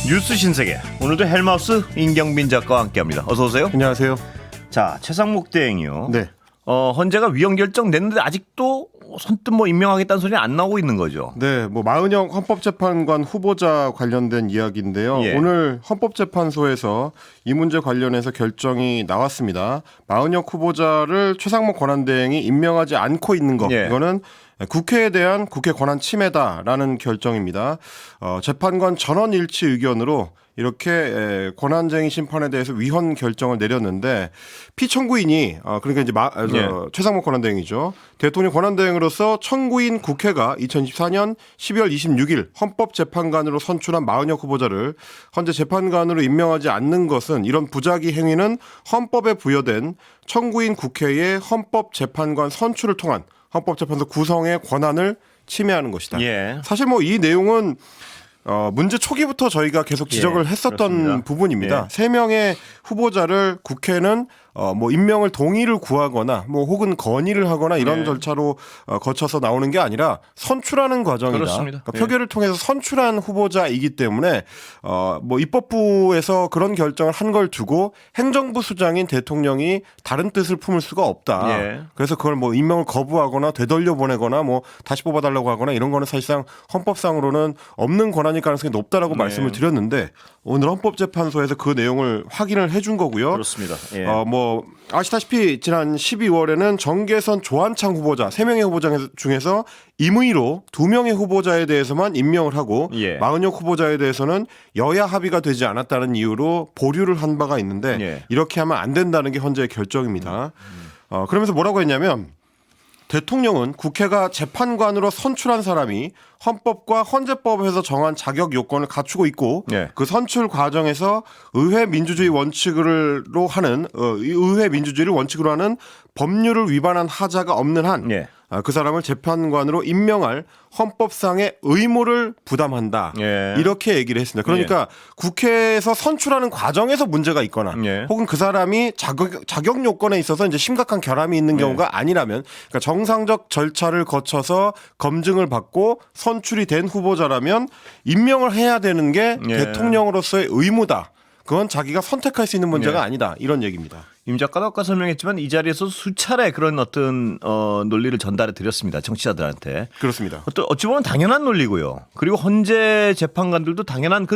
뉴스 신세계 오늘도 헬마우스 임경빈 작가와 함께합니다. 어서 오세요. 안녕하세요. 자, 최상목 대행이요. 네. 헌재가 위헌 결정 냈는데 아직도 선뜻 임명하겠다는 소리 안 나오고 있는 거죠. 네, 마은영 헌법재판관 후보자 관련된 이야기인데요. 예. 오늘 헌법재판소에서 이 문제 관련해서 결정이 나왔습니다. 마은영 후보자를 최상목 권한대행이 임명하지 않고 있는 것, 예. 이거는 국회에 대한 국회 권한 침해다라는 결정입니다. 재판관 전원 일치 의견으로 이렇게 권한쟁의 심판에 대해서 위헌 결정을 내렸는데 피청구인이 그러니까 이제 최상목 권한대행이죠. 대통령 권한대행으로서 청구인 국회가 2024년 12월 26일 헌법재판관으로 선출한 마은영 후보자를 헌재 재판관으로 임명하지 않는 것은 이런 부작위 행위는 헌법에 부여된 청구인 국회의 헌법재판관 선출을 통한 헌법재판소 구성의 권한을 침해하는 것이다. 예. 사실 이 내용은 문제 초기부터 저희가 계속 지적을 했었던 그렇습니다. 부분입니다. 예. 3명의 후보자를 국회는 임명을 동의를 구하거나 혹은 건의를 하거나 이런 예. 절차로 거쳐서 나오는 게 아니라 선출하는 과정이다. 그렇습니다. 그러니까 표결을 통해서 선출한 후보자이기 때문에 입법부에서 그런 결정을 한 걸 두고 행정부 수장인 대통령이 다른 뜻을 품을 수가 없다. 예. 그래서 그걸 임명을 거부하거나 되돌려 보내거나 다시 뽑아달라고 하거나 이런 거는 사실상 헌법상으로는 없는 권한일 가능성이 높다라고 말씀을 드렸는데 오늘 헌법재판소에서 그 내용을 확인을 해준 거고요. 그렇습니다. 예. 아시다시피 지난 12월에는 정계선 조한창 후보자 3명의 후보자 중에서 임의로 2명의 후보자에 대해서만 임명을 하고 예. 마은영 후보자에 대해서는 여야 합의가 되지 않았다는 이유로 보류를 한 바가 있는데 예. 이렇게 하면 안 된다는 게 헌재의 결정입니다. 그러면서 뭐라고 했냐면 대통령은 국회가 재판관으로 선출한 사람이 헌법과 헌재법에서 정한 자격 요건을 갖추고 있고 예. 그 선출 과정에서 의회 민주주의 원칙으로 하는 의회 민주주의를 원칙으로 하는 법률을 위반한 하자가 없는 한 예. 그 사람을 재판관으로 임명할 헌법상의 의무를 부담한다. 예. 이렇게 얘기를 했습니다. 그러니까 국회에서 선출하는 과정에서 문제가 있거나 예. 혹은 그 사람이 자격 요건에 있어서 이제 심각한 결함이 있는 경우가 아니라면 그러니까 정상적 절차를 거쳐서 검증을 받고 선출이 된 후보자라면 임명을 해야 되는 게 예. 대통령으로서의 의무다. 그건 자기가 선택할 수 있는 문제가 예. 아니다. 이런 얘기입니다. 임 작가도 아까 설명했지만 이 자리에서 수차례 그런 어떤 논리를 전달해 드렸습니다. 정치자들한테. 그렇습니다. 어찌 보면 당연한 논리고요. 그리고 헌재 재판관들도 당연한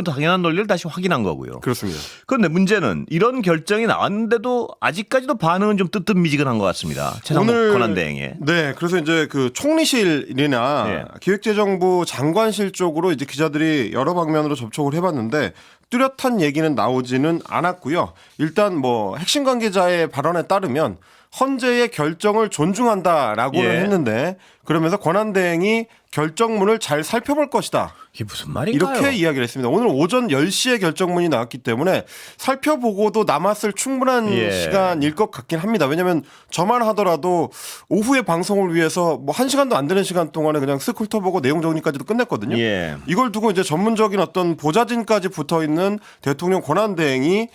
논리를 다시 확인한 거고요. 그렇습니다. 그런데 문제는 이런 결정이 나왔는데도 아직까지도 반응은 좀 뜨뜻미지근한 것 같습니다. 최상목 권한대행에. 네, 그래서 이제 그 총리실이나 예. 기획재정부 장관실 쪽으로 이제 기자들이 여러 방면으로 접촉을 해봤는데 뚜렷한 얘기는 나오지는 않았고요. 일단 핵심 관계자의 발언에 따르면 헌재의 결정을 존중한다라고는 예. 했는데 그러면서 권한대행이 결정문을 잘 살펴볼 것이다. 이게 무슨 말인가요? 이렇게 이야기를 했습니다. 오늘 오전 10시에 결정문이 나왔기 때문에 살펴보고도 남았을 충분한 예. 시간일 것 같긴 합니다. 왜냐하면 저만 하더라도 오후에 방송을 위해서 1시간도 안 되는 시간 동안에 그냥 쓱 훑어보고 내용 정리까지도 끝냈거든요. 예. 이걸 두고 이제 전문적인 어떤 보좌진까지 붙어있는 대통령 권한대행이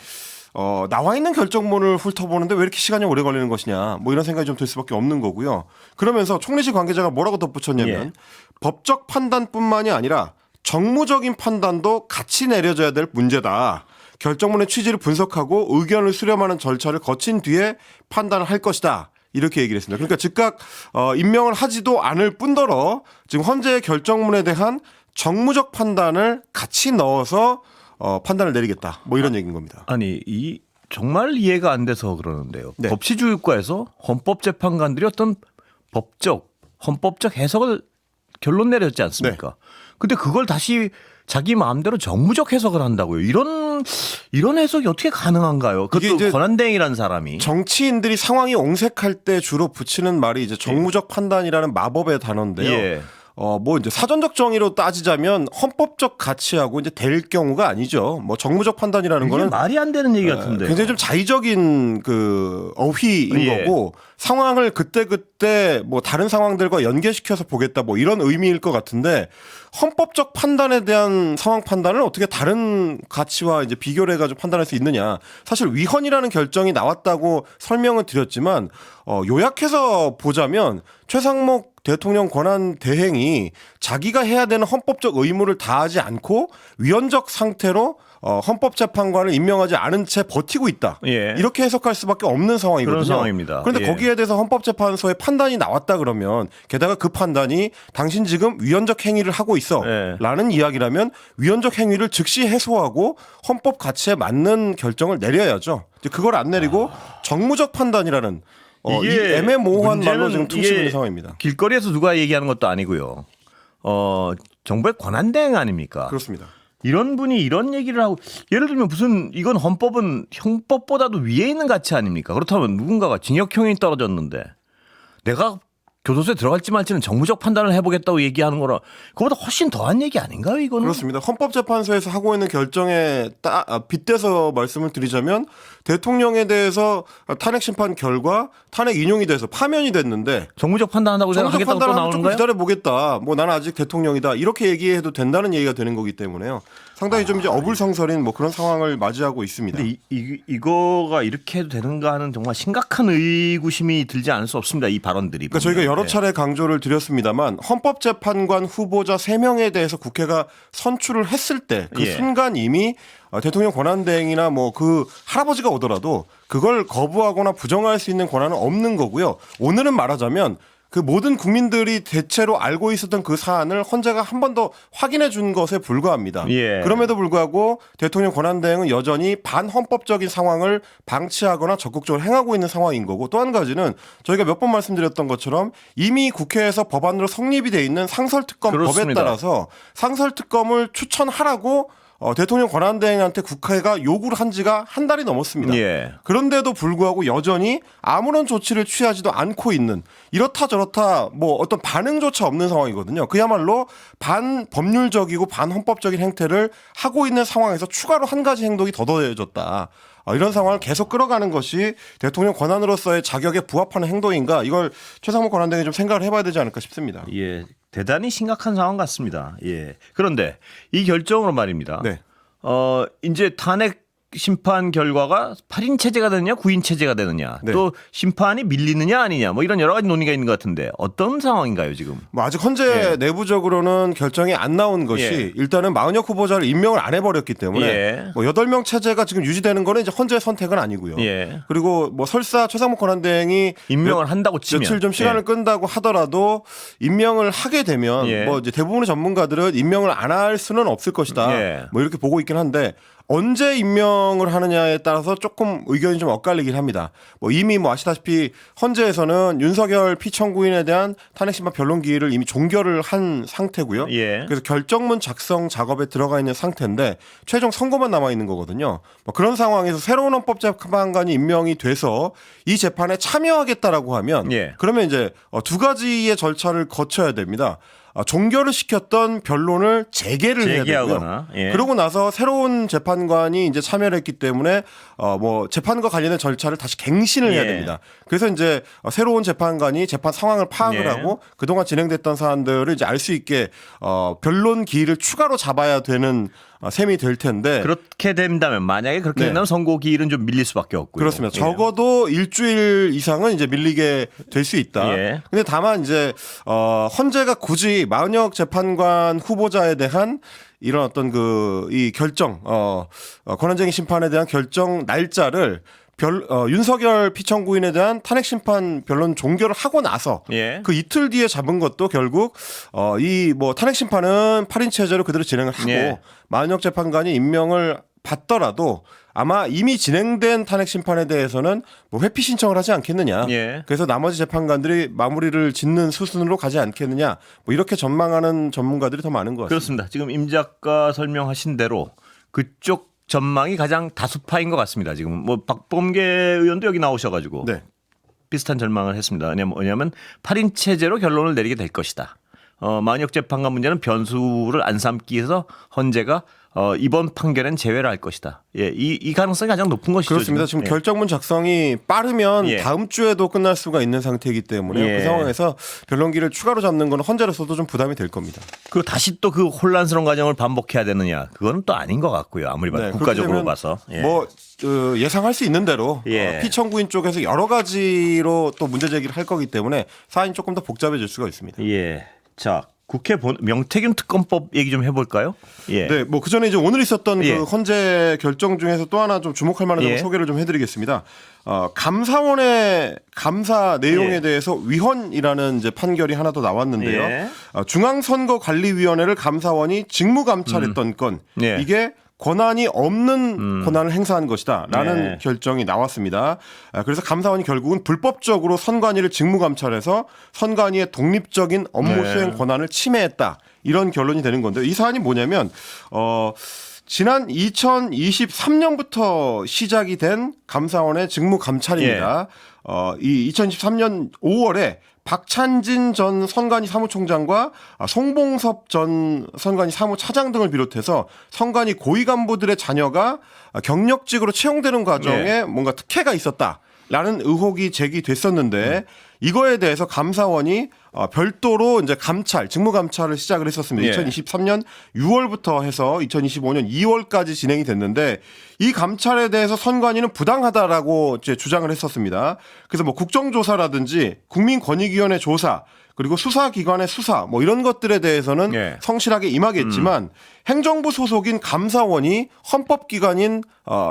나와 있는 결정문을 훑어보는데 왜 이렇게 시간이 오래 걸리는 것이냐 이런 생각이 좀 들 수밖에 없는 거고요. 그러면서 총리실 관계자가 뭐라고 덧붙였냐면 예. 법적 판단뿐만이 아니라 정무적인 판단도 같이 내려져야 될 문제다. 결정문의 취지를 분석하고 의견을 수렴하는 절차를 거친 뒤에 판단을 할 것이다. 이렇게 얘기를 했습니다. 그러니까 즉각 임명을 하지도 않을 뿐더러 지금 헌재의 결정문에 대한 정무적 판단을 같이 넣어서 판단을 내리겠다. 이런 얘기인 겁니다. 아니 정말 이해가 안 돼서 그러는데요. 네. 법치주의과에서 헌법재판관들이 어떤 헌법적 해석을 결론 내렸지 않습니까? 근데 그걸 다시 자기 마음대로 정무적 해석을 한다고요. 이런 해석이 어떻게 가능한가요? 이게 그것도 이제 권한대행이라는 사람이. 정치인들이 상황이 옹색할 때 주로 붙이는 말이 이제 정무적 판단이라는 마법의 단어인데요. 예. 이제 사전적 정의로 따지자면 헌법적 가치하고 이제 될 경우가 아니죠. 정무적 판단이라는 이게 거는 말이 안 되는 얘기 같은데. 굉장히 좀 자의적인 그 어휘인 예. 거고 상황을 그때그때 뭐 다른 상황들과 연계시켜서 보겠다 뭐 이런 의미일 것 같은데 헌법적 판단에 대한 상황 판단을 어떻게 다른 가치와 이제 비교를 해가지고 판단할 수 있느냐. 사실 위헌이라는 결정이 나왔다고 설명을 드렸지만 요약해서 보자면 최상목 대통령 권한 대행이 자기가 해야 되는 헌법적 의무를 다하지 않고 위헌적 상태로 헌법재판관을 임명하지 않은 채 버티고 있다. 예. 이렇게 해석할 수밖에 없는 상황이거든요. 그런 상황입니다. 그런데 예. 거기에 대해서 헌법재판소의 판단이 나왔다 그러면 게다가 그 판단이 당신 지금 위헌적 행위를 하고 있어 예. 라는 이야기라면 위헌적 행위를 즉시 해소하고 헌법 가치에 맞는 결정을 내려야죠. 이제 그걸 안 내리고 정무적 판단이라는 이 이게 애매모호한 말로 문제는 지금 퉁치고 이게 있는 상황입니다. 길거리에서 누가 얘기하는 것도 아니고요. 정부의 권한대행 아닙니까? 그렇습니다. 이런 분이 이런 얘기를 하고 예를 들면 무슨 이건 헌법은 형법보다도 위에 있는 가치 아닙니까? 그렇다면 누군가가 징역형이 떨어졌는데 내가 교도소에 들어갈지 말지는 정무적 판단을 해보겠다고 얘기하는 거라 그보다 훨씬 더한 얘기 아닌가요? 이거는 그렇습니다. 헌법재판소에서 하고 있는 결정에 빗대서 말씀을 드리자면 대통령에 대해서 탄핵 심판 결과 탄핵 인용이 돼서 파면이 됐는데 정무적 판단한다고 정무적 생각하겠다고 또 판단을 나오는 조금 거예요? 기다려보겠다. 뭐 나는 아직 대통령이다. 이렇게 얘기해도 된다는 얘기가 되는 거기 때문에요. 상당히 좀 이제 어불성설인 뭐 그런 상황을 맞이하고 있습니다. 근데 이거가 이렇게 해도 되는가 하는 정말 심각한 의구심이 들지 않을 수 없습니다. 이 발언들이. 그러니까 저희가 여러 네. 차례 강조를 드렸습니다만 헌법재판관 후보자 3명에 대해서 국회가 선출을 했을 때 그 예. 순간 이미 대통령 권한대행이나 뭐 그 할아버지가 오더라도 그걸 거부하거나 부정할 수 있는 권한은 없는 거고요. 오늘은 말하자면 그 모든 국민들이 대체로 알고 있었던 그 사안을 헌재가 한 번 더 확인해 준 것에 불과합니다. 예. 그럼에도 불구하고 대통령 권한대행은 여전히 반헌법적인 상황을 방치하거나 적극적으로 행하고 있는 상황인 거고 또 한 가지는 저희가 몇 번 말씀드렸던 것처럼 이미 국회에서 법안으로 성립이 돼 있는 상설특검 법에 그렇습니다. 따라서 상설특검을 추천하라고 대통령 권한대행한테 국회가 요구를 한 지가 한 달이 넘었습니다. 예. 그런데도 불구하고 여전히 아무런 조치를 취하지도 않고 있는 이렇다 저렇다 뭐 어떤 반응조차 없는 상황이거든요. 그야말로 반법률적이고 반헌법적인 행태를 하고 있는 상황에서 추가로 한 가지 행동이 더 더해졌다. 이런 상황을 계속 끌어가는 것이 대통령 권한으로서의 자격에 부합하는 행동인가 이걸 최상목 권한대행이 좀 생각을 해봐야 되지 않을까 싶습니다. 예. 대단히 심각한 상황 같습니다. 예. 그런데 이 결정으로 말입니다. 네. 이제 탄핵 심판 결과가 8인 체제가 되느냐 9인 체제가 되느냐 네. 또 심판이 밀리느냐 아니냐 뭐 이런 여러 가지 논의가 있는 것 같은데 어떤 상황인가요 지금? 뭐 아직 헌재 내부적으로는 결정이 안 나온 것이 예. 일단은 마은혁 후보자를 임명을 안 해버렸기 때문에 예. 뭐 8명 체제가 지금 유지되는 거는 이제 헌재의 선택은 아니고요. 예. 그리고 뭐 설사 최상목 권한대행이 임명을 한다고 치면 며칠 좀 시간을 예. 끈다고 하더라도 임명을 하게 되면 예. 뭐 이제 대부분의 전문가들은 임명을 안 할 수는 없을 것이다. 예. 뭐 이렇게 보고 있긴 한데 언제 임명을 하느냐에 따라서 조금 의견이 좀 엇갈리긴 합니다. 뭐 이미 뭐 아시다시피 헌재에서는 윤석열 피청구인에 대한 탄핵심판 변론기일을 이미 종결을 한 상태고요. 예. 그래서 결정문 작성 작업에 들어가 있는 상태인데 최종 선고만 남아 있는 거거든요. 뭐 그런 상황에서 새로운 헌법재판관이 임명이 돼서 이 재판에 참여하겠다라고 하면 예. 그러면 이제 두 가지의 절차를 거쳐야 됩니다. 종결을 시켰던 변론을 재개를 해야 되고요. 재개하거나, 예. 그러고 나서 새로운 재판관이 이제 참여를 했기 때문에 뭐 재판과 관련된 절차를 다시 갱신을 해야 예. 됩니다. 그래서 이제 새로운 재판관이 재판 상황을 파악을 예. 하고 그동안 진행됐던 사안들을 이제 알 수 있게 변론 기일을 추가로 잡아야 되는 셈이 될 텐데 그렇게 된다면 만약에 그렇게 네. 된다면 선고 기일은 좀 밀릴 수밖에 없고요. 그렇습니다. 예. 적어도 일주일 이상은 이제 밀리게 될 수 있다. 예. 근데 다만 이제 헌재가 굳이 마은혁 재판관 후보자에 대한 이런 어떤 이 결정, 권한쟁의 심판에 대한 결정 날짜를 윤석열 피청구인에 대한 탄핵 심판 변론 종결을 하고 나서 예. 그 이틀 뒤에 잡은 것도 결국 이 뭐 탄핵 심판은 8인 체제로 그대로 진행을 하고 예. 마은혁 재판관이 임명을 받더라도 아마 이미 진행된 탄핵 심판에 대해서는 뭐 회피 신청을 하지 않겠느냐. 예. 그래서 나머지 재판관들이 마무리를 짓는 수순으로 가지 않겠느냐. 뭐 이렇게 전망하는 전문가들이 더 많은 것 같습니다. 그렇습니다. 지금 임 작가 설명하신 대로 그쪽 전망이 가장 다수파인 것 같습니다. 지금 뭐 박범계 의원도 여기 나오셔가지고 네. 비슷한 전망을 했습니다. 왜냐하면 8인 체제로 결론을 내리게 될 것이다. 마은혁 재판관 문제는 변수를 안 삼기 위해서 헌재가 이번 판결엔 제외를 할 것이다. 예, 이 가능성이 가장 높은 것이죠. 그렇습니다. 지금 예. 결정문 작성이 빠르면 예. 다음 주에도 끝날 수가 있는 상태이기 때문에 예. 그 상황에서 변론기를 추가로 잡는 건 헌재로서도 좀 부담이 될 겁니다. 그리고 다시 또 그 혼란스러운 과정을 반복해야 되느냐? 그거는 또 아닌 것 같고요. 아무리 봐도 네, 국가적으로 그렇게 되면 봐서. 예. 뭐 예상할 수 있는 대로 예. 피청구인 쪽에서 여러 가지로 또 문제 제기를 할 거기 때문에 사안이 조금 더 복잡해질 수가 있습니다. 예. 자, 국회 명태균 특검법 얘기 좀 해볼까요? 예. 네, 뭐 그전에 이제 오늘 있었던 예. 그 헌재 결정 중에서 또 하나 좀 주목할 만한 점 예. 소개를 좀 해드리겠습니다. 감사원의 감사 내용에 예. 대해서 위헌이라는 이제 판결이 하나 더 나왔는데요. 예. 중앙선거관리위원회를 감사원이 직무감찰했던 건 예. 이게 권한이 없는 권한을 행사한 것이다라는 네. 결정이 나왔습니다. 그래서 감사원이 결국은 불법적으로 선관위를 직무감찰해서 선관위의 독립적인 업무 네. 수행 권한을 침해했다. 이런 결론이 되는 건데요. 이 사안이 뭐냐면 지난 2023년부터 시작이 된 감사원의 직무감찰입니다. 이 2023년 5월에 박찬진 전 선관위 사무총장과 송봉섭 전 선관위 사무차장 등을 비롯해서 선관위 고위 간부들의 자녀가 경력직으로 채용되는 과정에 네. 뭔가 특혜가 있었다라는 의혹이 제기됐었는데 이거에 대해서 감사원이 별도로 이제 직무 감찰을 시작을 했었습니다. 예. 2023년 6월부터 해서 2025년 2월까지 진행이 됐는데 이 감찰에 대해서 선관위는 부당하다라고 이제 주장을 했었습니다. 그래서 뭐 국정조사라든지 국민권익위원회 조사 그리고 수사기관의 수사 뭐 이런 것들에 대해서는 예. 성실하게 임하겠지만 행정부 소속인 감사원이 헌법기관인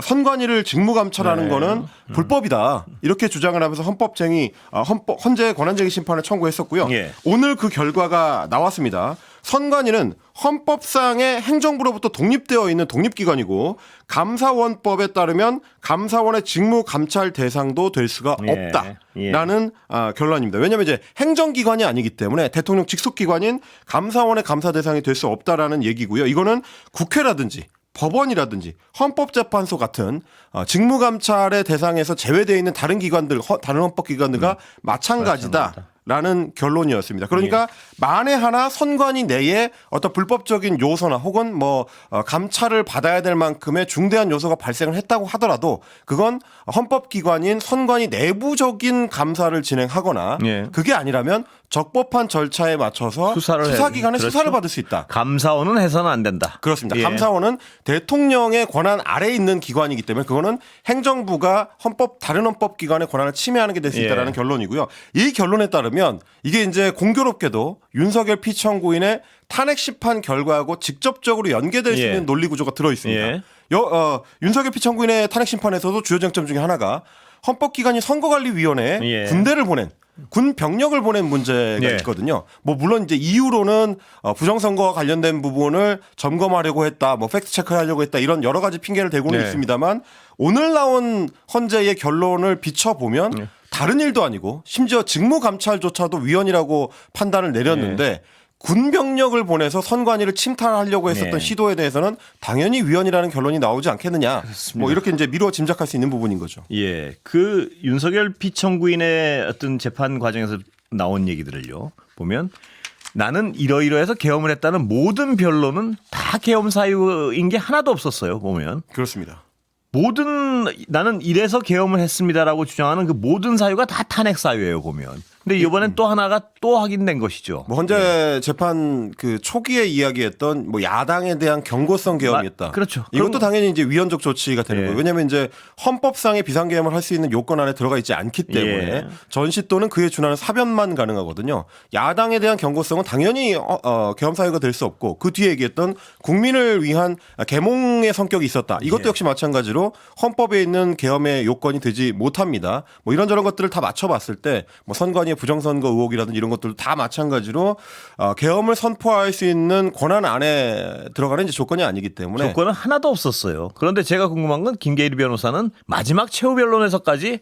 선관위를 직무감찰하는 네. 거는 불법이다. 이렇게 주장을 하면서 헌재 권한쟁의 심판을 청구했었고요. 예. 오늘 그 결과가 나왔습니다. 선관위는 헌법상의 행정부로부터 독립되어 있는 독립기관이고 감사원법에 따르면 감사원의 직무 감찰 대상도 될 수가 예. 없다라는 결론입니다. 왜냐하면 이제 행정기관이 아니기 때문에 대통령 직속기관인 감사원의 감사 대상이 될 수 없다라는 얘기고요. 이거는 국회라든지 법원이라든지 헌법재판소 같은 직무감찰의 대상에서 제외되어 있는 다른 기관들, 다른 헌법기관들과 마찬가지다. 라는 결론이었습니다. 그러니까 만에 하나 선관위 내에 어떤 불법적인 요소나 혹은 뭐 감찰을 받아야 될 만큼의 중대한 요소가 발생을 했다고 하더라도 그건 헌법기관인 선관위 내부적인 감사를 진행하거나 예. 그게 아니라면 적법한 절차에 맞춰서 수사기관의 그렇죠. 수사를 받을 수 있다. 감사원은 해서는 안 된다. 그렇습니다. 예. 감사원은 대통령의 권한 아래에 있는 기관이기 때문에 그거는 행정부가 다른 헌법기관의 권한을 침해하는 게 될 수 있다라는 예. 결론이고요. 이 결론에 따르면 이게 이제 공교롭게도 윤석열 피청구인의 탄핵 심판 결과하고 직접적으로 연계될 수 예. 있는 논리 구조가 들어 있습니다. 예. 윤석열 피청구인의 탄핵 심판에서도 주요 쟁점 중에 하나가 헌법기관인 선거관리위원회에 예. 군대를 보낸 군 병력을 보낸 문제가 예. 있거든요. 뭐 물론 이제 이유로는 부정선거와 관련된 부분을 점검하려고 했다, 뭐 팩트 체크하려고 했다 이런 여러 가지 핑계를 대고는 네. 있습니다만 오늘 나온 헌재의 결론을 비춰보면 네. 다른 일도 아니고 심지어 직무감찰조차도 위헌이라고 판단을 내렸는데 군 병력을 보내서 선관위를 침탈하려고 했었던 네. 시도에 대해서는 당연히 위헌이라는 결론이 나오지 않겠느냐. 그렇습니다. 뭐 이렇게 이제 미루어 짐작할 수 있는 부분인 거죠. 예, 그 윤석열 피청구인의 어떤 재판 과정에서 나온 얘기들을요 보면 나는 이러이러해서 계엄을 했다는 모든 변론은 다 계엄 사유인 게 하나도 없었어요. 보면 그렇습니다. 나는 이래서 계엄을 했습니다라고 주장하는 그 모든 사유가 다 탄핵 사유예요. 보면. 근데 이번엔 또 하나가 또 확인된 것이죠. 뭐 헌재 재판 그 초기에 이야기했던 뭐 야당에 대한 경고성 계엄이었다. 그렇죠. 이것도 그럼- 당연히 이제 위헌적 조치가 되는 예. 거예요. 왜냐하면 이제 헌법상의 비상계엄을 할 수 있는 요건 안에 들어가 있지 않기 때문에 예. 전시 또는 그에 준하는 사변만 가능하거든요. 야당에 대한 경고성은 당연히 계엄 사유가 될 수 없고 그 뒤에 얘기했던 국민을 위한 계몽의 성격이 있었다. 이것도 예. 역시 마찬가지로 헌법에 있는 계엄의 요건이 되지 못합니다. 뭐 이런저런 것들을 다 맞춰봤을 때 뭐 선관위의 부정선거 의혹이라든지 이런 것들도 다 마찬가지로 계엄을 선포할 수 있는 권한 안에 들어가는 이제 조건이 아니기 때문에 조건은 하나도 없었어요. 그런데 제가 궁금한 건 김계일 변호사는 마지막 최후 변론에서까지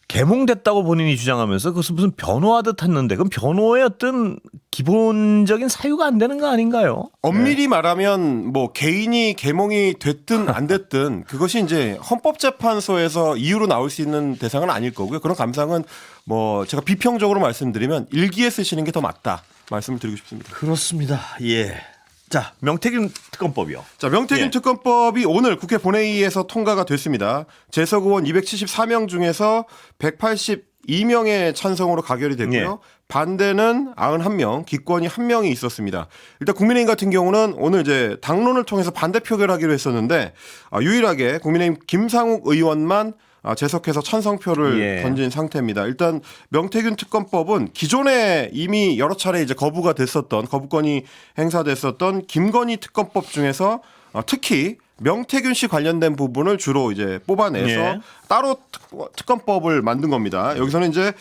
개몽됐다고 본인이 주장하면서 그것은 무슨 변호하듯 했는데 그럼 변호의 어떤 기본적인 사유가 안 되는 거 아닌가요? 엄밀히 말하면 뭐 개인이 계몽이 됐든 안 됐든 그것이 이제 헌법재판소에서 이유로 나올 수 있는 대상은 아닐 거고요. 그런 감상은 뭐 제가 비평적으로 말씀드리면 일기에 쓰시는 게 더 맞다 말씀을 드리고 싶습니다. 그렇습니다. 예. 자, 명태균 특검법이요. 자, 명태균 예. 특검법이 오늘 국회 본회의에서 통과가 됐습니다. 재석 의원 274명 중에서 182명의 찬성으로 가결이 됐고요. 예. 반대는 91명, 기권이 1명이 있었습니다. 일단 국민의힘 같은 경우는 오늘 이제 당론을 통해서 반대 표결하기로 했었는데 유일하게 국민의힘 김상욱 의원만 재석해서 찬성표를 예. 던진 상태입니다. 일단 명태균 특검법은 기존에 이미 여러 차례 이제 거부권이 행사됐었던 김건희 특검법 중에서 특히 명태균 씨 관련된 부분을 주로 이제 뽑아내서 예. 따로 특검법을 만든 겁니다. 여기서는 이제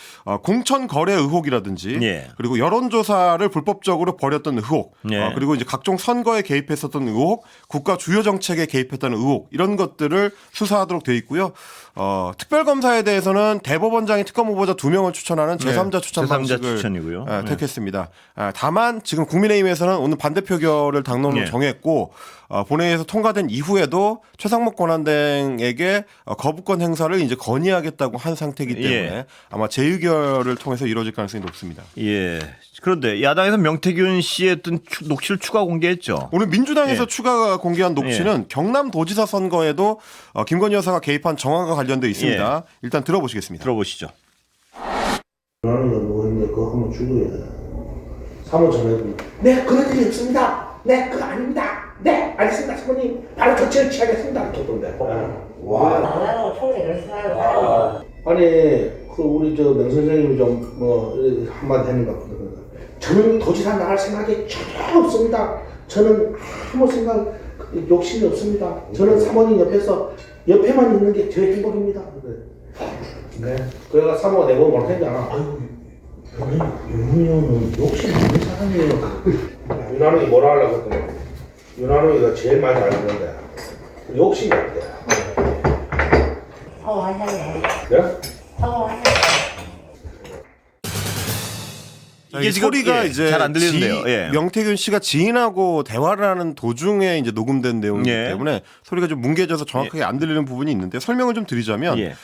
공천 거래 의혹이라든지 예. 그리고 여론조사를 불법적으로 벌였던 의혹, 예. 그리고 이제 각종 선거에 개입했었던 의혹, 국가 주요 정책에 개입했다는 의혹 이런 것들을 수사하도록 돼 있고요. 특별검사에 대해서는 대법원장이 특검 후보자 2명을 추천하는 제3자 추천 제3자 방식을 추천이고요. 택했습니다. 다만 지금 국민의힘에서는 오늘 반대 표결을 당론으로 예. 정했고 본회의에서 통과된 이후에도 최상목 권한대행에게 거부권 행사를 이제 건의하겠다고 한 상태이기 때문에 예. 아마 재의결을 통해서 이루어질 가능성이 높습니다. 예. 그런데 야당에서 명태균 씨의 어떤 녹취를 추가 공개했죠. 오늘 민주당에서 예. 추가 공개한 녹취는 경남도지사 선거에도 김건희 여사가 개입한 정황과 관련돼 있습니다. 예. 일단 들어보시겠습니다. 들어보시죠. 나는 누구인데 그거 한번 죽어야 돼. 사모 전해도 네 그런 일이 없습니다. 네 그거 아닙니다. 네 알겠습니다 사모님 바로 조치를 취하겠습니다. 좋던데. 와. 나라고 총리를 생각하고 아니 그 우리 저 명 선생님이 좀 뭐 한마디 했는 것 같거든요. 저는 도지사 나갈 생각이 전혀 없습니다. 저는 아무 생각 욕심이 없습니다. 저는 사모님 옆에만 있는 게 제 행복입니다. 네. 그래가 사모가 내고 뭘 했잖아. 아유, 윤희호는 욕심 없는 사람이에요. 윤한웅이 뭐라 하려고 했더니 윤한웅이가 제일 많이 알는데 욕심이 없대. 하셨네. 네? 하셨네. 이게 지금 소리가 예, 이제 잘안 들리는데요. 예. 명태균 씨가 지인하고 대화를 하는 도중에 이제 녹음된 내용이기 예. 때문에 소리가 좀 뭉개져서 정확하게 안 들리는 부분이 있는데 설명을 좀 드리자면 예.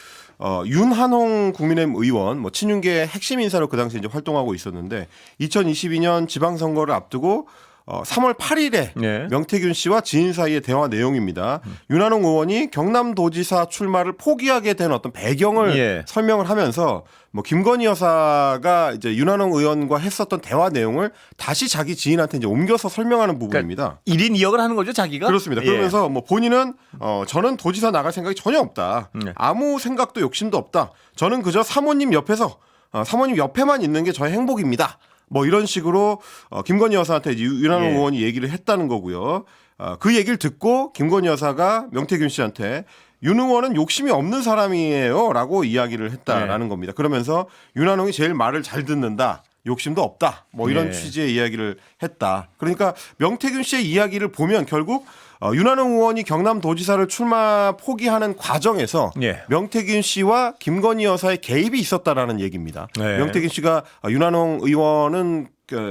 윤한홍 국민의힘 의원, 친윤계 핵심 인사로 그 당시 이제 활동하고 있었는데 2022년 지방선거를 앞두고 3월 8일에 예. 명태균 씨와 지인 사이의 대화 내용입니다. 윤한홍 의원이 경남도지사 출마를 포기하게 된 어떤 배경을 예. 설명을 하면서 김건희 여사가 이제 윤한홍 의원과 했었던 대화 내용을 다시 자기 지인한테 이제 옮겨서 설명하는 부분입니다. 1인 2역을 하는 거죠, 자기가? 그렇습니다. 예. 그러면서 본인은 저는 도지사 나갈 생각이 전혀 없다. 네. 아무 생각도 욕심도 없다. 저는 그저 사모님 옆에서 사모님 옆에만 있는 게 저의 행복입니다. 이런 식으로 김건희 여사한테 이제 윤한홍 예. 의원이 얘기를 했다는 거고요. 그 얘기를 듣고 김건희 여사가 명태균 씨한테 윤 의원은 욕심이 없는 사람이에요라고 이야기를 했다라는 네. 겁니다. 그러면서 윤한홍이 제일 말을 잘 듣는다. 욕심도 없다. 이런 네. 취지의 이야기를 했다. 그러니까 명태균 씨의 이야기를 보면 결국 윤한홍 의원이 경남도지사를 출마 포기하는 과정에서 예. 명태균 씨와 김건희 여사의 개입이 있었다라는 얘기입니다. 네. 명태균 씨가 윤한홍 의원은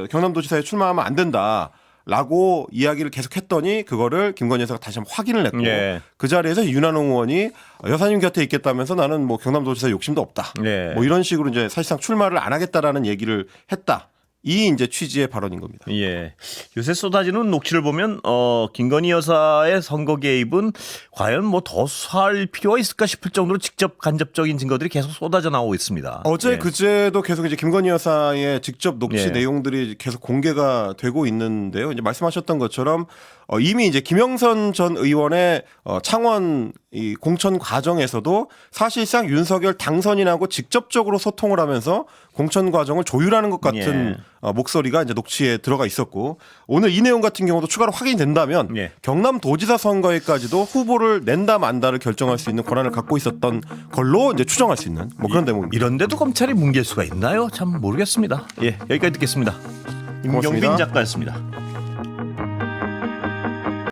경남도지사에 출마하면 안 된다라고 이야기를 계속했더니 그거를 김건희 여사가 다시 한번 확인을 했고 예. 그 자리에서 윤한홍 의원이 여사님 곁에 있겠다면서 나는 경남도지사 욕심도 없다. 예. 이런 식으로 이제 사실상 출마를 안 하겠다라는 얘기를 했다. 이 이제 취지의 발언인 겁니다. 예. 요새 쏟아지는 녹취를 보면 김건희 여사의 선거 개입은 과연 더 수사할 필요가 있을까 싶을 정도로 직접 간접적인 증거들이 계속 쏟아져 나오고 있습니다. 어제 예. 그제도 계속 이제 김건희 여사의 직접 녹취 예. 내용들이 계속 공개가 되고 있는데요. 이제 말씀하셨던 것처럼 이미 이제 김영선 전 의원의 창원 이 공천 과정에서도 사실상 윤석열 당선인하고 직접적으로 소통을 하면서 공천 과정을 조율하는 것 같은 목소리가 이제 녹취에 들어가 있었고 오늘 이 내용 같은 경우도 추가로 확인이 된다면 예. 경남도지사 선거에까지도 후보를 낸다 만다를 결정할 수 있는 권한을 갖고 있었던 걸로 이제 추정할 수 있는 그런 대목입니다. 이런데도 검찰이 뭉갤 수가 있나요? 참 모르겠습니다. 예, 여기까지 듣겠습니다. 임경빈 고맙습니다. 작가였습니다.